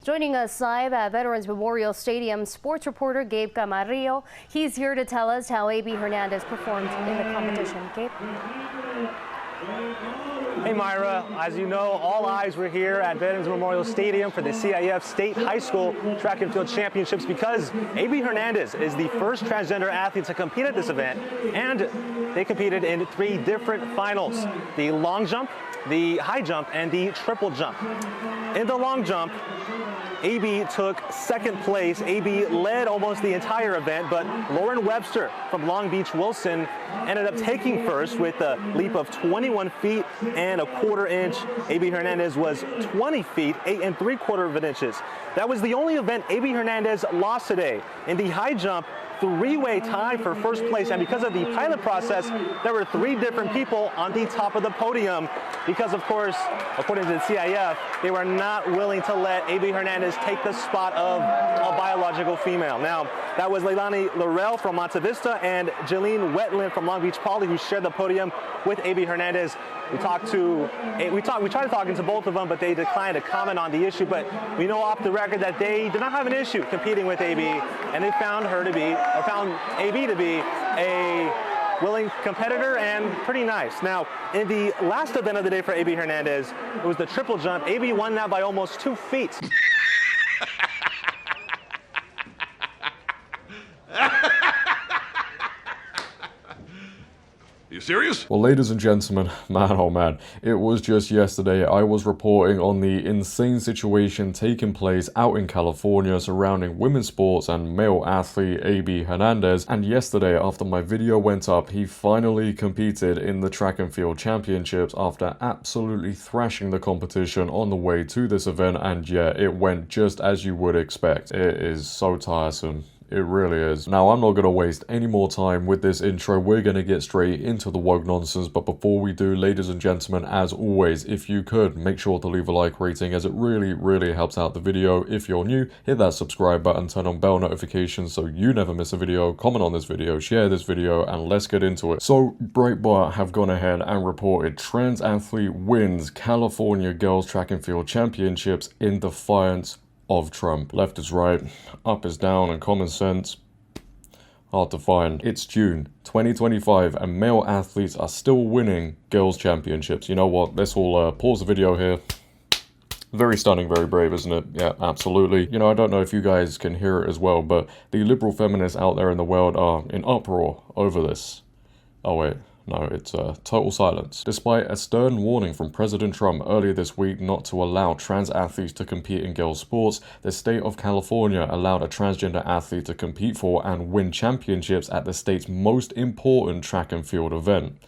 Joining us live at Veterans Memorial Stadium, sports reporter Gabe Camarillo. He's here to tell us how A.B. Hernandez performed in the competition. Gabe? Hey Myra, as you know, all eyes were here at Veterans Memorial Stadium for the CIF State High School Track and Field Championships because A.B. Hernandez is the first transgender athlete to compete at this event, and they competed in 3 different finals: the long jump, the high jump, and the triple jump. In the long jump, A.B. took 2nd place. A.B. led almost the entire event, but Lauren Webster from Long Beach Wilson ended up taking first with a leap of 21 feet and a 1/4 inch. A.B. Hernandez was 20 feet, 8 3/4 inches. That was the only event A.B. Hernandez lost today. In the high jump, 3-way tie for first place, and because of the pilot process, there were 3 different people on the top of the podium because, of course, according to the CIF, they were not willing to let A.B. Hernandez take the spot of a biological female. Now, that was Leilani Laurel from Monte Vista and Jeline Wetland from Long Beach Poly who shared the podium with A.B. Hernandez. We tried to talk into both of them, but they declined to comment on the issue. But we know off the record that they did not have an issue competing with A.B. and they found A.B. to be a willing competitor and pretty nice. Now, in the last event of the day for A.B. Hernandez, it was the triple jump. A.B. won that by almost 2 feet. You serious? Well, ladies and gentlemen, man oh man, it was just yesterday I was reporting on the insane situation taking place out in California surrounding women's sports and male athlete A.B. Hernandez, and yesterday after my video went up, he finally competed in the track and field championships after absolutely thrashing the competition on the way to this event, and yeah, it went just as you would expect. It is so tiresome. It really is. Now, I'm not going to waste any more time with this intro. We're going to get straight into the woke nonsense. But before we do, ladies and gentlemen, as always, if you could, make sure to leave a like rating as it really, really helps out the video. If you're new, hit that subscribe button, turn on bell notifications so you never miss a video, comment on this video, share this video, and let's get into it. So, Breitbart have gone ahead and reported trans athlete wins California Girls Track and Field Championships in defiance of Trump. Left is right, up is down, and common sense, hard to find. It's June 2025 and male athletes are still winning girls championships. You know what, let's all pause the video here. Very stunning, very brave, isn't it? Yeah, absolutely. You know, I don't know if you guys can hear it as well, but the liberal feminists out there in the world are in uproar over this. Oh wait. No, it's total silence. Despite a stern warning from President Trump earlier this week not to allow trans athletes to compete in girls' sports, the state of California allowed a transgender athlete to compete for and win championships at the state's most important track and field event.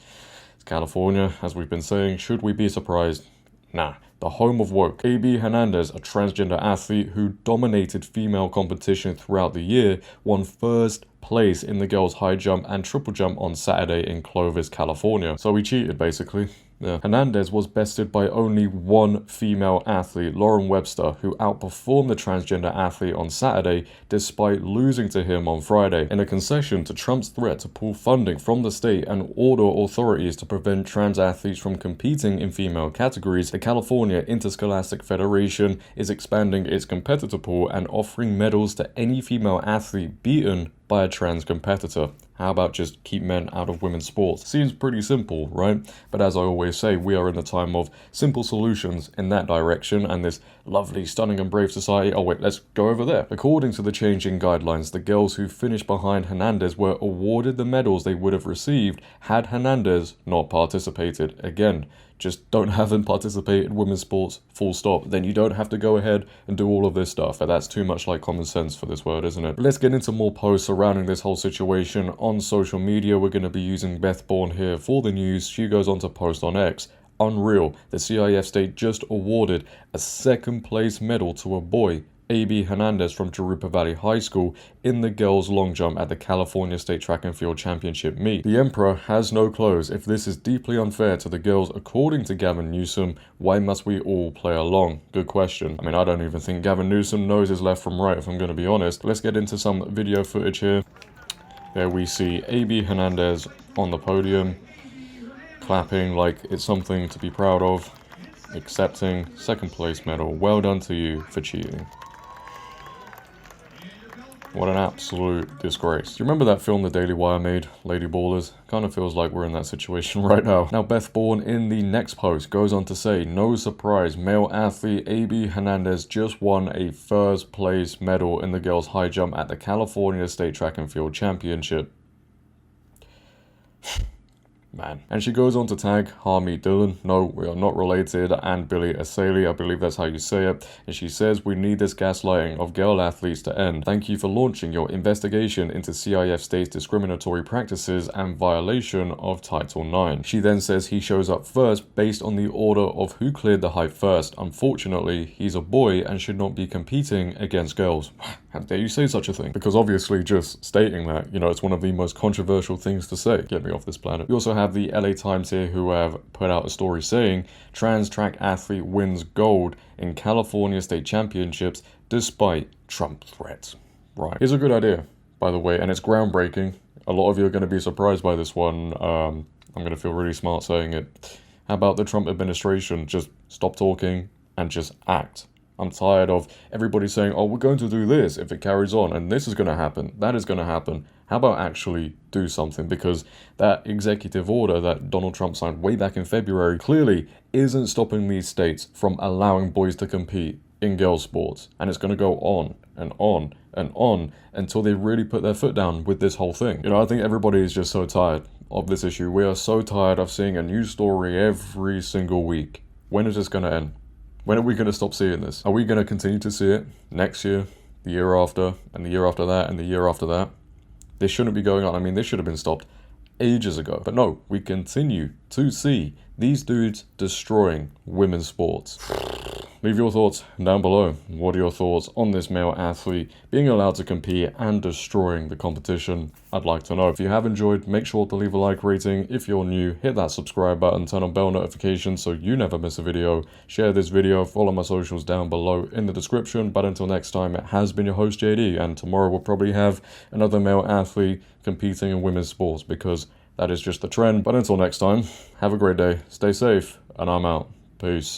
It's California, as we've been saying. Should we be surprised? Nah. The home of woke. A.B. Hernandez, a transgender athlete who dominated female competition throughout the year, won first place in the girls' high jump and triple jump on Saturday in Clovis, California. So he cheated, basically. Yeah. Hernandez was bested by only one female athlete, Lauren Webster, who outperformed the transgender athlete on Saturday despite losing to him on Friday. In a concession to Trump's threat to pull funding from the state and order authorities to prevent trans athletes from competing in female categories, the California Interscholastic Federation is expanding its competitor pool and offering medals to any female athlete beaten by a trans competitor. How about just keep men out of women's sports? Seems pretty simple, right? But as I always say, we are in a time of simple solutions in that direction and this lovely, stunning and brave society. Oh wait, let's go over there. According to the changing guidelines, the girls who finished behind Hernandez were awarded the medals they would have received had Hernandez not participated. Again, just don't have them participate in women's sports, full stop. Then you don't have to go ahead and do all of this stuff. But that's too much like common sense for this word, isn't it? Let's get into more posts surrounding this whole situation on social media. We're going to be using Beth Bourne here for the news. She goes on to post on X. Unreal. The CIF state just awarded a 2nd place medal to a boy, A.B. Hernandez from Jurupa Valley High School, in the girls' long jump at the California State Track and Field Championship meet. The emperor has no clothes. If this is deeply unfair to the girls according to Gavin Newsom, why must we all play along? Good question. I mean, I don't even think Gavin Newsom knows his left from right, if I'm going to be honest. Let's get into some video footage here. There we see A.B. Hernandez on the podium, clapping like it's something to be proud of, accepting 2nd place medal. Well done to you for cheating. What an absolute disgrace. Do you remember that film the Daily Wire made, Lady Ballers? Kind of feels like we're in that situation right now. Now, Beth Bourne in the next post goes on to say, no surprise, male athlete AB Hernandez just won a first place medal in the girls high jump at the California State Track and Field Championship. Man. And she goes on to tag JDhillon, no, we are not related, and Billy Asali, I believe that's how you say it, and she says, we need this gaslighting of girl athletes to end. Thank you for launching your investigation into CIF State's discriminatory practices and violation of Title IX. She then says he shows up first based on the order of who cleared the height first. Unfortunately, he's a boy and should not be competing against girls. How dare you say such a thing? Because obviously just stating that, you know, it's one of the most controversial things to say. Get me off this planet. You also have the LA Times here who have put out a story saying trans track athlete wins gold in California State Championships despite Trump threats. Right. Here's a good idea, by the way, and it's groundbreaking. A lot of you are going to be surprised by this one. I'm going to feel really smart saying it. How about the Trump administration just stop talking and just act? I'm tired of everybody saying, oh, we're going to do this if it carries on, and this is going to happen, that is going to happen. How about actually do something? Because that executive order that Donald Trump signed way back in February clearly isn't stopping these states from allowing boys to compete in girls' sports. And it's going to go on and on and on until they really put their foot down with this whole thing. You know, I think everybody is just so tired of this issue. We are so tired of seeing a new story every single week. When is this going to end? When are we going to stop seeing this? Are we going to continue to see it next year, the year after, and the year after that, and the year after that? This shouldn't be going on. I mean, this should have been stopped ages ago. But no, we continue to see these dudes destroying women's sports. Leave your thoughts down below. What are your thoughts on this male athlete being allowed to compete and destroying the competition? I'd like to know. If you have enjoyed, make sure to leave a like rating. If you're new, hit that subscribe button, turn on bell notifications so you never miss a video. Share this video, follow my socials down below in the description. But until next time, it has been your host JD, and tomorrow we'll probably have another male athlete competing in women's sports because that is just the trend. But until next time, have a great day, stay safe, and I'm out. Peace.